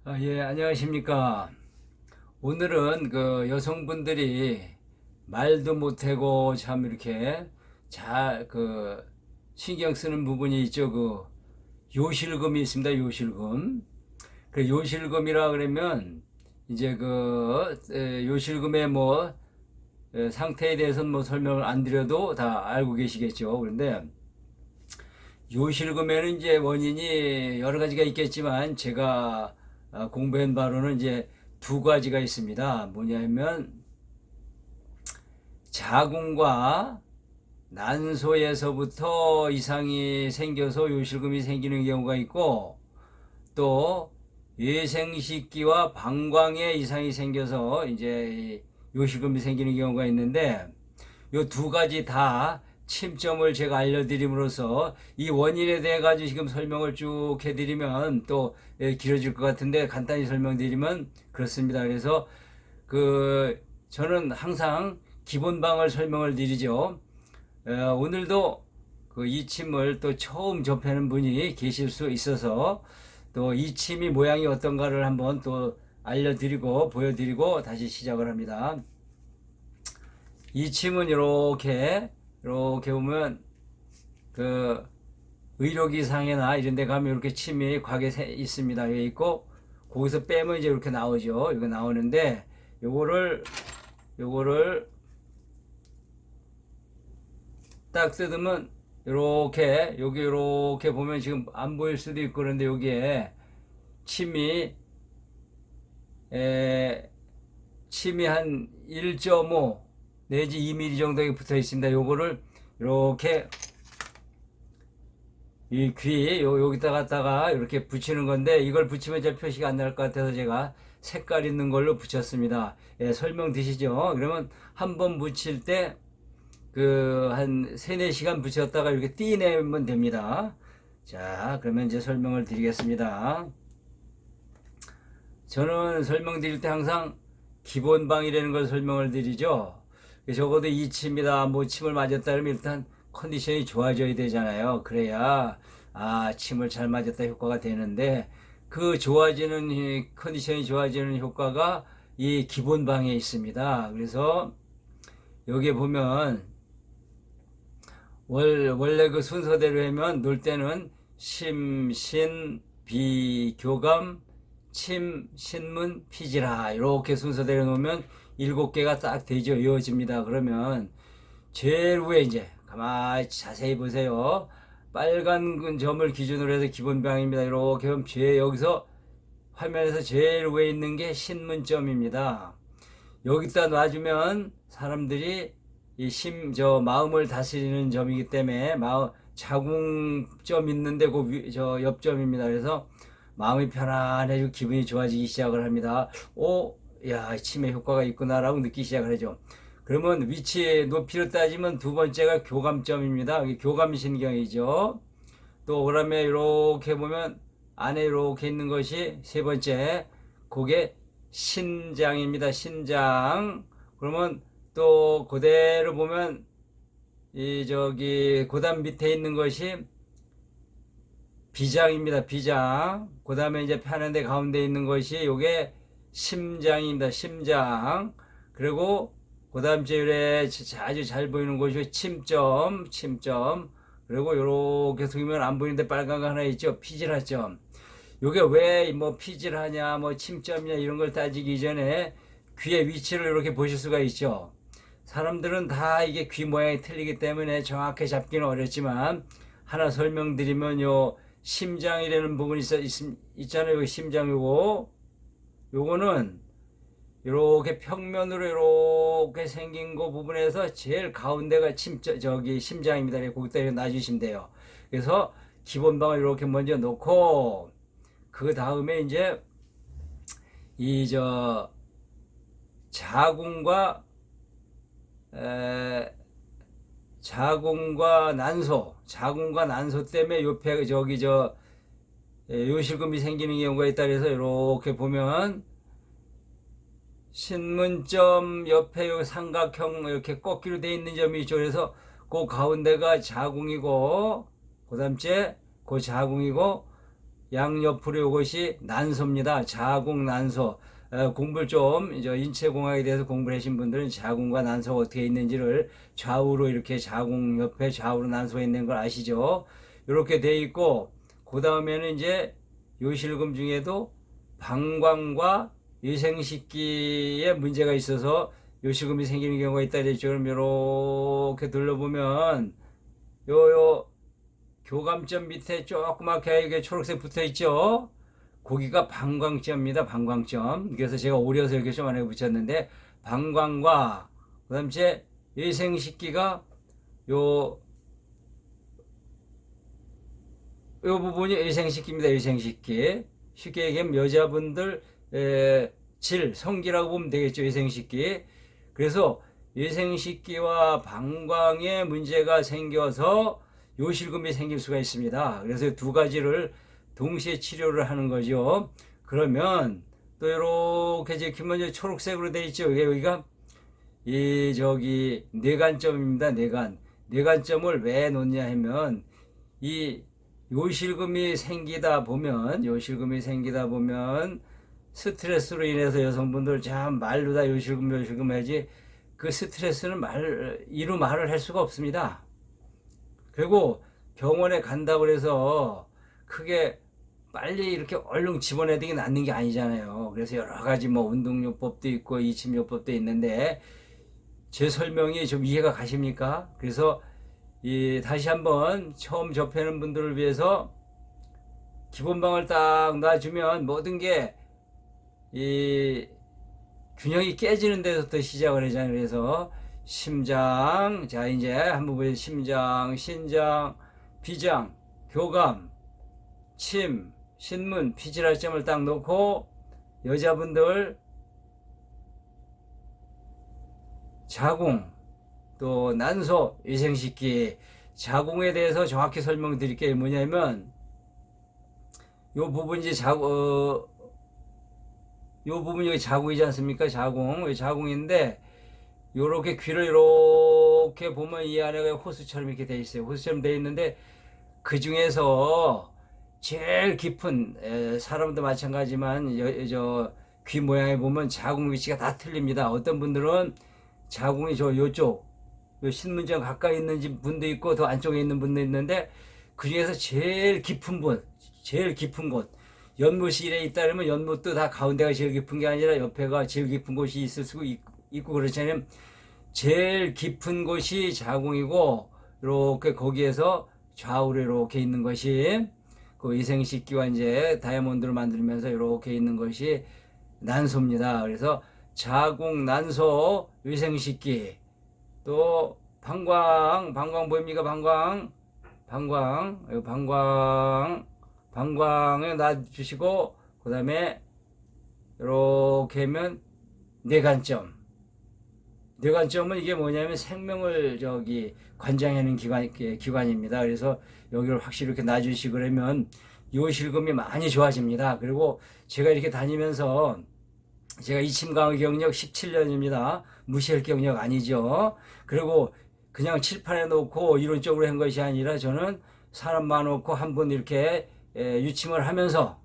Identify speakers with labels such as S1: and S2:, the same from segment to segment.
S1: 예, 안녕하십니까. 오늘은 그 여성분들이 말도 못하고 참 이렇게 신경 쓰는 부분이 있죠. 요실금이 있습니다. 요실금. 요실금이라 그러면 이제 요실금의 상태에 대해서는 설명을 안 드려도 다 알고 계시겠죠. 그런데 요실금에는 이제 원인이 여러 가지가 있겠지만 제가 공부한 바로는 이제 두 가지가 있습니다. 뭐냐면 자궁과 난소에서부터 이상이 생겨서 요실금이 생기는 경우가 있고, 또 외생식기와 방광에 이상이 생겨서 이제 요실금이 생기는 경우가 있는데, 요 두 가지 다 침점을 제가 알려드림으로써 이 원인에 대해 가지고 지금 설명을 쭉 해드리면 또 길어질 것 같은데, 간단히 설명드리면 그렇습니다. 그래서 저는 항상 기본방을 설명을 드리죠. 오늘도 이 침을 또 처음 접하는 분이 계실 수 있어서 또 이 침이 모양이 어떤가를 한번 또 알려드리고 보여드리고 다시 시작을 합니다. 이 침은 이렇게 보면 의료기상에나 이런 데 가면 이렇게 침이 곽에 있습니다. 여기 있고, 거기서 빼면 이제 이렇게 나오죠. 이거 나오는데, 요거를 딱 뜯으면 여기 이렇게 보면 지금 안 보일 수도 있고, 그런데 여기에 침이 침이 한 1.5 내지 2mm 정도에 붙어 있습니다. 요거를 이렇게 이 여기다 갖다가 이렇게 붙이는 건데, 이걸 붙이면 잘 표시가 안 날 것 같아서 제가 색깔 있는 걸로 붙였습니다. 예, 설명 드시죠? 그러면 한번 붙일 때 한 3, 4시간 붙였다가 이렇게 띄내면 됩니다. 자, 그러면 이제 설명을 드리겠습니다. 저는 설명드릴 때 항상 기본방이라는 걸 설명을 드리죠. 적어도 이 침이다, 침을 맞았다 그러면 일단 컨디션이 좋아져야 되잖아요. 그래야 침을 잘 맞았다 효과가 되는데, 컨디션이 좋아지는 효과가 이 기본방에 있습니다. 그래서 여기에 보면 원래 그 순서대로 하면 놀 때는 심, 신, 비, 교감, 침, 신문, 피지라 이렇게 순서대로 놓으면 7개가 딱 되죠. 이어집니다. 그러면 제일 위에 이제 가만히 자세히 보세요. 빨간 점을 기준으로 해서 기본방입니다. 이렇게 하면 여기서 화면에서 제일 위에 있는 게 신문점입니다. 여기다 놔주면 사람들이 마음을 다스리는 점이기 때문에 자궁점 있는데 저 옆점입니다. 그래서 마음이 편안해지고 기분이 좋아지기 시작을 합니다. 야, 치매 효과가 있구나라고 느끼기 시작을 하죠. 그러면 위치 높이로 따지면 두 번째가 교감점입니다. 교감신경이죠. 또 그러면 이렇게 보면 안에 이렇게 있는 것이 세 번째, 그게 신장입니다. 신장. 그러면 또 그대로 보면 고담 밑에 있는 것이 비장입니다. 비장. 그 다음에 이제 편한데 가운데 있는 것이 요게 심장입니다. 심장. 그리고 그 다음 제일에 아주 잘 보이는 것이 침점. 그리고 요렇게 숙이면 안 보이는데 빨간 거 하나 있죠. 피질하점. 요게 왜 피질하냐, 침점이냐 이런 걸 따지기 전에 귀의 위치를 이렇게 보실 수가 있죠. 사람들은 다 이게 귀 모양이 틀리기 때문에 정확히 잡기는 어렵지만, 하나 설명드리면 심장이라는 부분이 있잖아요. 심장 요거는 이렇게 평면으로 이렇게 생긴 거 부분에서 제일 가운데가 심장입니다. 거기다 놔주시면 돼요. 그래서 기본방을 이렇게 먼저 놓고, 그 다음에 이제 자궁과 자궁과 난소 때문에 옆에 요실금이 생기는 경우가 있다. 그래서 이렇게 보면 신문점 옆에 삼각형 이렇게 꺾기로 되어 있는 점이 있죠. 그래서 그 가운데가 자궁이고, 그 다음째 자궁이고, 양옆으로 이것이 난소입니다. 자궁 난소. 공부를 좀 인체공학에 대해서 공부를 하신 분들은 자궁과 난소가 어떻게 있는지를 좌우로 이렇게 자궁 옆에 좌우로 난소가 있는 걸 아시죠? 이렇게 돼 있고 그 다음에는 이제 요실금 중에도 방광과 위생식기에 문제가 있어서 요실금이 생기는 경우가 있다 그랬죠. 그럼 이렇게 둘러보면 요 교감점 밑에 조그맣게 이게 초록색 붙어 있죠. 거기가 방광점입니다. 방광점. 그래서 제가 오려서 이렇게 좀 안에 붙였는데 방광과 그다음 제 위생식기가 요 부분이 위생식기입니다. 위생식기. 쉽게 얘기하면 여자분들 성기라고 보면 되겠죠. 위생식기. 그래서 위생식기와 방광에 문제가 생겨서 요실금이 생길 수가 있습니다. 그래서 두 가지를 동시에 치료를 하는 거죠. 그러면 또 이렇게 이제 기본적으로 초록색으로 되어 있죠. 여기가 뇌관점입니다. 뇌관점을 왜 놓냐 하면 이 요실금이 생기다 보면 스트레스로 인해서 여성분들 참 말로 다 요실금 하지 그 스트레스는 이루 말을 할 수가 없습니다. 그리고 병원에 간다고 해서 크게 빨리 이렇게 얼른 집어내야 되긴 않는 게 아니잖아요. 그래서 여러 가지 뭐 운동요법도 있고 이침요법도 있는데 제 설명이 좀 이해가 가십니까? 그래서 다시 한번 처음 접하는 분들을 위해서 기본방을 딱 놔주면 모든 게 균형이 깨지는 데서부터 시작을 하잖아요. 그래서 심장, 자 이제 한번 보세요. 심장, 신장, 비장, 교감, 침, 신문, 피지랄점을 딱 놓고 여자분들 자궁, 또 난소, 위생식기, 자궁에 대해서 정확히 설명드릴게요. 뭐냐면 요 부분이 요 부분이 여기 자궁이지 않습니까? 자궁인데 요렇게 귀를 이렇게 보면 이 안에 호수처럼 이렇게 돼 있어요. 호수처럼 돼 있는데 그 중에서 제일 깊은 사람도 마찬가지지만 귀 모양에 보면 자궁 위치가 다 틀립니다. 어떤 분들은 자궁이 요쪽 신문장 가까이 있는 분도 있고 더 안쪽에 있는 분도 있는데 그 중에서 제일 깊은 곳 연못이 이래 있다면 연못도 다 가운데가 제일 깊은 게 아니라 옆에가 제일 깊은 곳이 있을 수 있고 그렇잖아요. 제일 깊은 곳이 자궁이고 이렇게 거기에서 좌우로 이렇게 있는 것이 그 위생식기와 이제 다이아몬드를 만들면서 이렇게 있는 것이 난소입니다. 그래서 자궁, 난소, 위생식기, 또 방광 보입니까? 방광에 놔주시고 그 다음에 이렇게 하면 뇌관점은 이게 뭐냐면 생명을 관장하는 기관입니다. 그래서 여기를 확실히 이렇게 놔주시고 그러면 요실금이 많이 좋아집니다. 그리고 제가 이렇게 다니면서 제가 이침강의 경력 17년입니다. 무시할 경력 아니죠. 그리고 그냥 칠판에 놓고 이론적으로 한 것이 아니라 저는 사람 많고 한 분 이렇게 유침을 하면서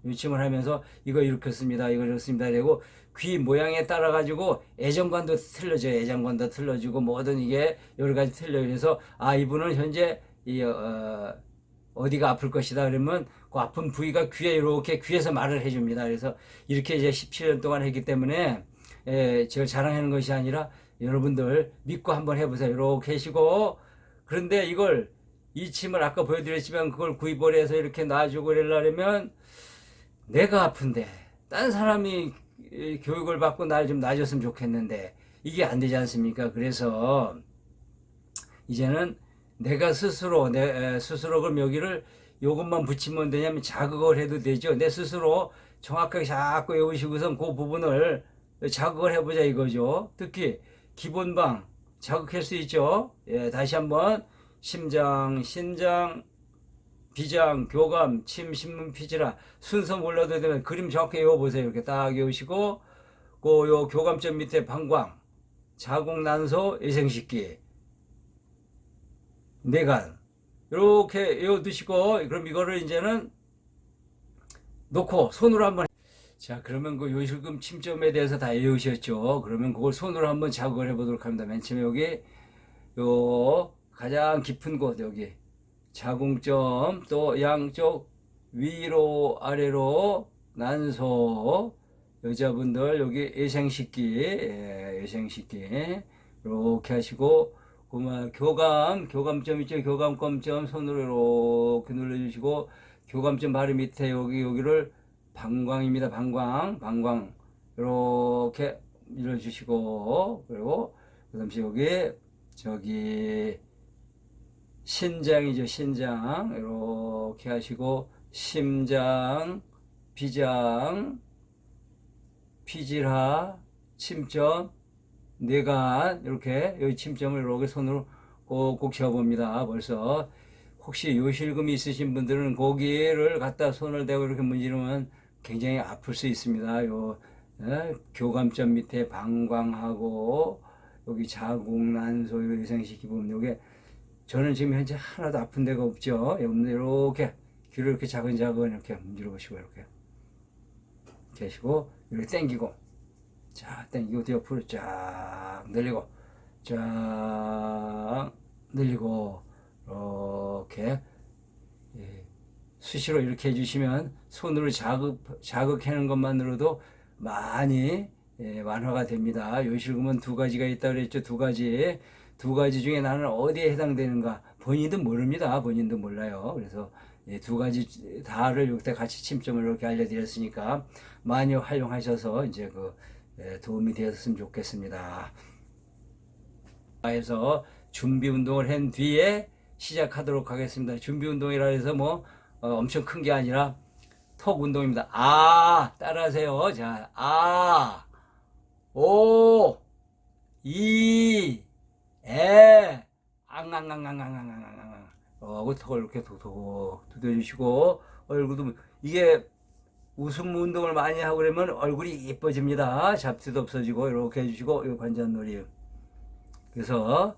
S1: 이거 이렇게 씁니다. 이거 이렇게 씁니다. 그리고 귀 모양에 따라 가지고 애정관도 틀려지고 모든 이게 여러 가지 틀려요. 그래서 이분은 현재 어디가 아플 것이다 그러면 그 아픈 부위가 귀에서 말을 해줍니다. 그래서 이렇게 이제 17년 동안 했기 때문에 제가 자랑하는 것이 아니라 여러분들 믿고 한번 해보세요. 이렇게 하시고 그런데 이걸 이침을 아까 보여드렸지만 그걸 구입을 해서 이렇게 놔주고 그러려면 내가 아픈데 딴 사람이 교육을 받고 날 좀 놔줬으면 좋겠는데 이게 안 되지 않습니까? 그래서 이제는 내가 스스로 그럼 여기를 요것만 붙이면 되냐면 자극을 해도 되죠. 내 스스로 정확하게 자꾸 외우시고선 그 부분을 자극을 해보자 이거죠. 특히 기본방 자극할 수 있죠. 다시 한번 심장, 신장, 비장, 교감, 침, 신문, 피지라 순서 몰라도 되면 그림 정확히 외워보세요. 이렇게 딱 외우시고 요 교감점 밑에 방광, 자궁, 난소, 위생식기, 뇌관 이렇게 외워두시고 그럼 이거를 이제는 놓고 손으로 한번. 자, 그러면 그 요실금 침점에 대해서 다 외우셨죠? 그러면 그걸 손으로 한번 자극을 해보도록 합니다. 맨 처음에 여기 요 가장 깊은 곳 여기 자궁점, 또 양쪽 위로 아래로 난소, 여자분들 여기 예생식기, 예생식기 이렇게 하시고, 그만 교감점 있죠? 교감검점 손으로 이렇게 눌러주시고, 교감점 바로 밑에 여기를 방광입니다. 방광 이렇게 밀어주시고, 그리고 그다음에 여기 저기 신장이죠. 신장 이렇게 하시고, 심장, 비장, 피질하, 침점, 뇌간 이렇게 여기 침점을 이렇게 손으로 꼭꼭 재어봅니다. 벌써 혹시 요실금이 있으신 분들은 거기를 갖다 손을 대고 이렇게 문지르면 굉장히 아플 수 있습니다. 교감점 밑에 방광하고 여기 자궁, 난소 위생시키 보면 여기 저는 지금 현재 하나도 아픈 데가 없죠. 이렇게 귀를 이렇게 자근자근 이렇게 문지러 보시고 이렇게 계시고 이렇게 당기고, 자 당기고 옆으로 쫙 늘리고 쫙 늘리고 이렇게 수시로 이렇게 해주시면 손으로 자극하는 것만으로도 많이 완화가 됩니다. 요실금은 두 가지가 있다고 그랬죠. 두 가지 중에 나는 어디에 해당되는가 본인도 모릅니다. 본인도 몰라요. 그래서 두 가지 다를 이때 같이 침점을 이렇게 알려드렸으니까 많이 활용하셔서 이제 도움이 되었으면 좋겠습니다. 해서 준비 운동을 한 뒤에 시작하도록 하겠습니다. 준비 운동이라 해서 엄청 큰 게 아니라 턱 운동입니다. 따라하세요. 자, 오, 이, 앙앙앙앙앙앙앙앙. 턱을 이렇게 톡톡 두드려주시고, 얼굴도, 이게 웃음 운동을 많이 하고 그러면 얼굴이 예뻐집니다. 잡티도 없어지고, 이렇게 해주시고, 이 관자놀이. 그래서,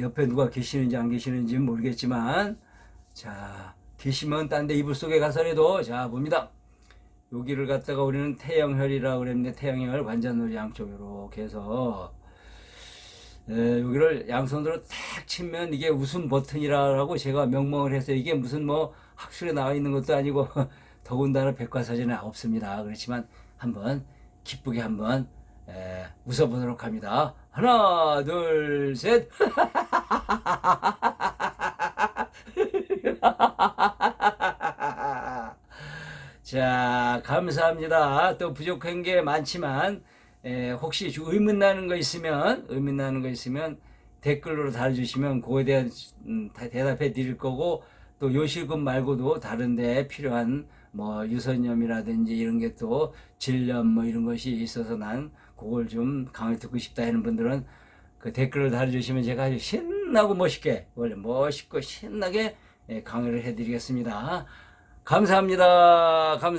S1: 옆에 누가 계시는지 안 계시는지 모르겠지만, 자, 계시면 딴 데 이불 속에 가서라도, 자, 봅니다. 여기를 갖다가 우리는 태영혈이라고 그랬는데, 태영혈 관자놀이 양쪽 이렇게 해서, 여기를 양손으로 탁 치면 이게 웃음 버튼이라고 제가 명명을 해서, 이게 무슨 학술에 나와 있는 것도 아니고 더군다나 백과사전에 없습니다. 그렇지만 한번 기쁘게 한번 웃어보도록 합니다. 하나, 둘, 셋. 자, 감사합니다. 또 부족한 게 많지만 혹시 의문 나는 거 있으면 댓글로 달아주시면 그거에 대한 대답해 드릴 거고, 또 요실금 말고도 다른데 필요한 유선염이라든지 이런 게 또 질염 이런 것이 있어서 난 그걸 좀 강의 듣고 싶다 하는 분들은 그 댓글을 달아주시면 제가 아주 신나고 멋있고 신나게 강의를 해드리겠습니다. 감사합니다. 감사합니다.